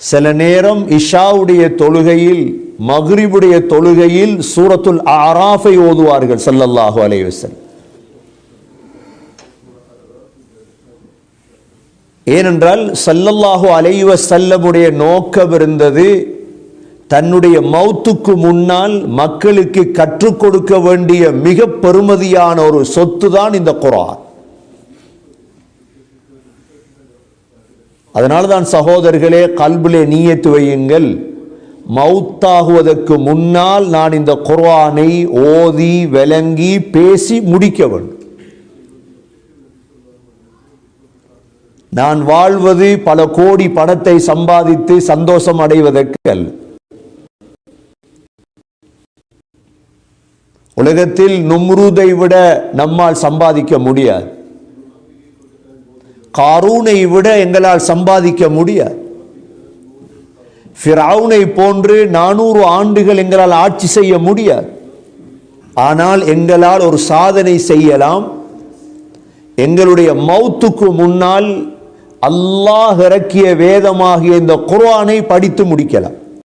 சில நேரம் இஷாவுடைய தொழுகையில், மக்ரிபுடைய தொழுகையில் சூரத்துல் ஆராஃபை ஓதுவார்கள் ஸல்லல்லாஹு அலைஹி வஸல்லம். ஏனென்றால் ஸல்லல்லாஹு அலைஹி வஸல்லமுடைய நோக்கம் இருந்தது, தன்னுடைய மௌத்துக்கு முன்னால் மக்களுக்கு கற்றுக் கொடுக்க வேண்டிய மிக பெருமதியான ஒரு சொத்து தான் இந்த குர்ஆன். அதனால்தான் சகோதரர்களே, கல்பிலே நியத்து வையுங்கள், மௌத்தாகுவதற்கு முன்னால் நான் இந்த குர்ஆனை ஓதி விளங்கி பேசி முடிக்க வேண்டும். நான் வாழ்வது பல கோடி பணத்தை சம்பாதித்து சந்தோஷம் அடைவதற்கு அல்ல. உலகத்தில் நும்ரூதை விட நம்மால் சம்பாதிக்க முடியாது, காரூனை விட எங்களால் சம்பாதிக்க முடியாது, ஃபிரௌனை போன்று 400 ஆண்டுகள் எங்களால் ஆட்சி செய்ய முடியாது. ஆனால் எங்களால் ஒரு சாதனை செய்யலாம், எங்களுடைய மௌத்துக்கு முன்னால் அல்லாஹ் இறக்கிய வேதமாகிய இந்த குர்ஆனை படித்து முடிக்கலாம்.